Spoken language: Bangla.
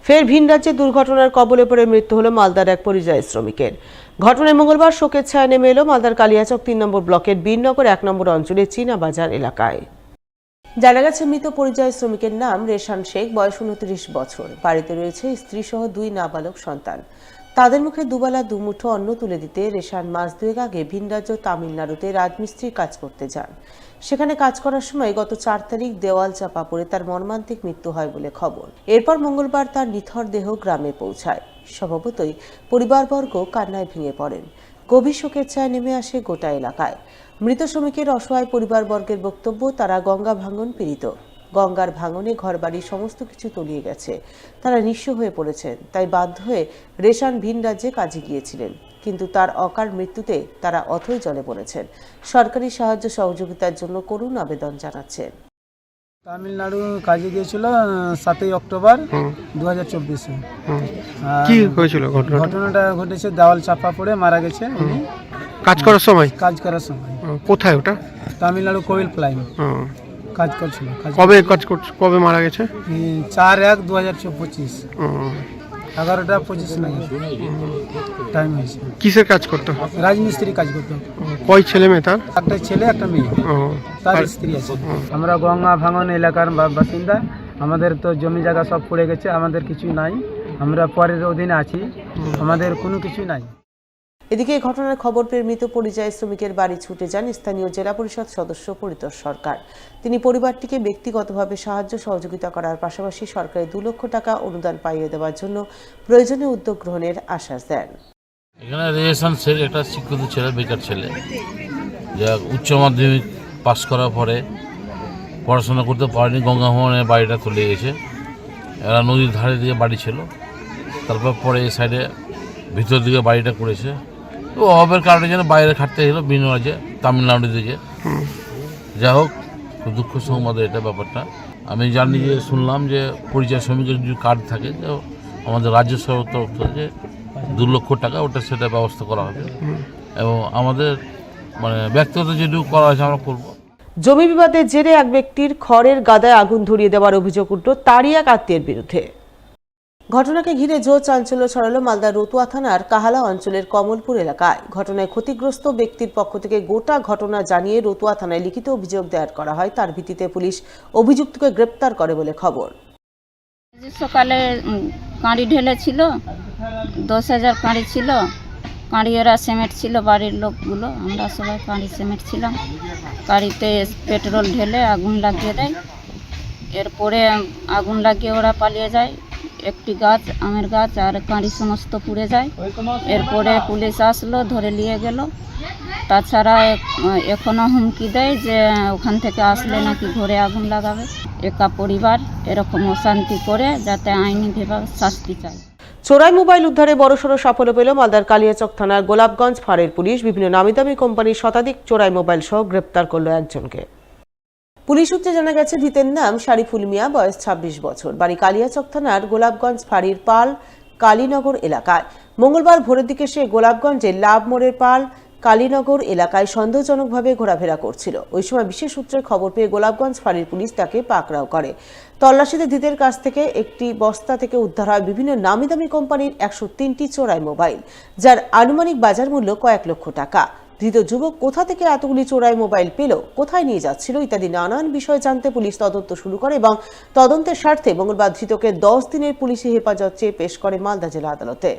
ফের ভিন রাজ্যে দুর্ঘটনার কবলে পড়ে মৃত্যু হলো মালদার এক পরিযায়ী শ্রমিকের। ঘটনায় মঙ্গলবার শোকের ছায়া নেমে এলো মালদার কালিয়াচক ৩ নম্বর ব্লকের বীরনগর ১ নম্বর অঞ্চলের চীনা বাজার এলাকায়। জানা গেছে মৃত পরিযায়ী শ্রমিকের নাম রেশান শেখ, বয়স ২৯ বছর। বাড়িতে রয়েছে স্ত্রী সহ ২ নাবালক সন্তান। তাদের মুখে দুবেলা দুমুঠো অন্ন তুলে দিতে রেশান মাস দুয়েক আগে ভিন রাজ্য তামিলনাড়ুতে রাজমিস্ত্রির কাজ করতে যান। সেখানে কাজ করার সময় গত ৪ তারিখ দেওয়াল চাপা পড়ে তার মর্মান্তিক মৃত্যু হয় বলে খবর। এরপর মঙ্গলবার তার নিথর দেহ গ্রামে পৌঁছায়। স্বভাবতই পরিবারবর্গ কান্নায় ভেঙে পড়েন। গভীর শোকের ছায়া নেমে আসে গোটা এলাকায়। মৃত শ্রমিকের অসহায় পরিবারবর্গের বক্তব্য, তারা গঙ্গা ভাঙন পীড়িত। গঙ্গার ভাঙনে ঘরবাড়ির সমস্ত কিছু তলিয়ে গেছে। তারা নিঃস্ব হয়ে পড়েছেন, তাই বাধ্য হয়ে রেশান ভিন রাজ্যে কাজে গিয়েছিলেন, কিন্তু তার অকাল মৃত্যুতে তারা অথই জলে পড়েছেন। সরকারি সাহায্য সহযোগিতার জন্য করুণ আবেদন জানাচ্ছেন। তামিলনাড়ু কাজে গিয়েছিল ৭ই অক্টোবর 2024-এ। কি হয়েছিল ঘটনাটা ঘটেছে দেওয়াল চাপা পড়ে মারা গেছে উনি কাজ করার সময়। কোথায় ওটা? তামিলনাড়ু কোয়েল প্লাইন কাজ করছিল। কবে মারা গেছে? 4/1/2025 11টা 25 টাইম হয়েছে। কিসের কাজ করতো? রাজমিস্ত্রি কাজ করতো। কয় ছেলে মেয়ে তার? একটা ছেলে একটা মেয়ে, তার স্ত্রী আছে। আমরা গঙ্গা ভাঙন এলাকার বাসিন্দা। আমাদের তো জমি জায়গা সব পড়ে গেছে, আমাদের কিছু নাই। আমরা পরের অধীনে আছি, আমাদের কোনো কিছু নাই। এদিকে এই ঘটনার খবর পেয়ে মৃত পরিযায়ী শ্রমিকের বাড়ি ছুটে যান স্থানীয় জেলা পরিষদ সদস্য পরিতোষ সরকার। তিনি পরিবারটিকে ব্যক্তিগতভাবে সাহায্য সহযোগিতা করার পাশাপাশি সরকারের 2 লক্ষ টাকা অনুদান পাইয়ে দেওয়ার জন্য প্রয়োজনীয় উদ্যোগ গ্রহণের আশ্বাস দেন। এখানে রেশান শেখ একটা শিক্ষিত ছেলে, বেকার ছেলে, যা উচ্চ মাধ্যমিক পাস করার পরে পড়াশোনা করতে পারেনি। গঙ্গা ভাঙনের বাড়িটা চলে গেছে। এরা নদীর ধারে দিয়ে বাড়ি ছিল, তারপর পরে এই সাইডে ভিতর দিকে বাড়িটা করেছে। তো অভাবের কারণে যেন বাইরে খাটতে গেলো বিভিন্ন রাজ্যে, তামিলনাড়ু দিকে। যা হোক, খুব দুঃখ সংবাদ এটা ব্যাপারটা। আমি জানি যে শুনলাম যে পরিযায়ী শ্রমিকের যদি কার্ড থাকে, তো আমাদের রাজ্য সরকার তরফ থেকে 2 লক্ষ টাকা সেটা ব্যবস্থা করা হবে। এবং আমাদের ব্যক্তিগত যেটুকু করা হয়েছে আমরা করবো। জমি বিবাদের জেরে এক ব্যক্তির খড়ের গাদায় আগুন ধরিয়ে দেওয়ার অভিযোগ উঠল তারই এক আত্মীয়ের বিরুদ্ধে। ঘটনাকে ঘিরে জোর চাঞ্চল্য ছড়ালো মালদার রতুয়া থানার কাহালা অঞ্চলের কমলপুর এলাকায়। ঘটনায় ক্ষতিগ্রস্ত ব্যক্তির পক্ষ থেকে গোটা ঘটনা জানিয়ে রতুয়া থানায় লিখিত অভিযোগ দায়ের করা হয়। তার ভিত্তিতে পুলিশ অভিযুক্তকে গ্রেপ্তার করে বলে খবর। সকালে কাঁড়ি ঢেলেছিল, 10,000 কাঁড়ি ছিল। কাঁড়ি ওরা সিমেন্ট ছিল, বাড়ির লোকগুলো আমরা সবাই কাঁড়ি সিমেন্ট ছিলাম। কাঁড়িতে পেট্রোল ঢেলে আগুন লাগিয়ে দেয়। এরপরে আগুন লাগিয়ে ওরা পালিয়ে যায়। একটি গাছ, আমের গাছ আর কাঁড়ি সমস্ত পুড়ে যায়। এরপরে পুলিশ আসলো, ধরে নিয়ে গেল। তাছাড়া এখনও হুমকি দেয় যে ওখান থেকে আসলে নাকি ঘরে আগুন লাগাবে। একা পরিবার এরকম অশান্তি করে, যাতে আইনিভাবে শাস্তি চায়। চোরাই মোবাইল উদ্ধারে বড়সড় সাফল্য পেল মালদার কালিয়াচক থানার গোলাপগঞ্জ ফাঁড়ির পুলিশ। বিভিন্ন নামিদামি কোম্পানির শতাধিক চোরাই মোবাইল সহ গ্রেপ্তার করল একজনকে। পুলিশ সূত্রে জানা গেছে, ধৃতের নাম শারিফুল মিয়া, বয়স 26 বছর, বাড়ি কালিয়াচক থানার গোলাপগঞ্জ ফাঁড়ির পাল কালীনগর এলাকায়। মঙ্গলবার ভোরের দিকে সে গোলাপগঞ্জের লাভ মোড়ের পাল কালীনগর এলাকায় সন্দেহজনকভাবে ঘোরাফেরা করছিল। ওই সময় বিশেষ সূত্রে খবর পেয়ে গোলাপগঞ্জ ফাঁড়ির পুলিশ তাকে পাকড়াও করে। তল্লাশিতে ধৃতের কাছ থেকে একটি বস্তা থেকে উদ্ধার হয় বিভিন্ন নামিদামি কোম্পানির 103টি চোরাই মোবাইল, যার আনুমানিক বাজার মূল্য কয়েক লক্ষ টাকা। ধৃত যুবক কোথা থেকে এতগুলি চোরাই মোবাইল পেল, কোথায় নিয়ে যাচ্ছিল ইত্যাদি নানান বিষয় জানতে পুলিশ তদন্ত শুরু করে এবং তদন্তের স্বার্থে মঙ্গলবার ধৃতকে 10 দিনের পুলিশি হেফাজত চেয়ে পেশ করে মালদা জেলা আদালতে।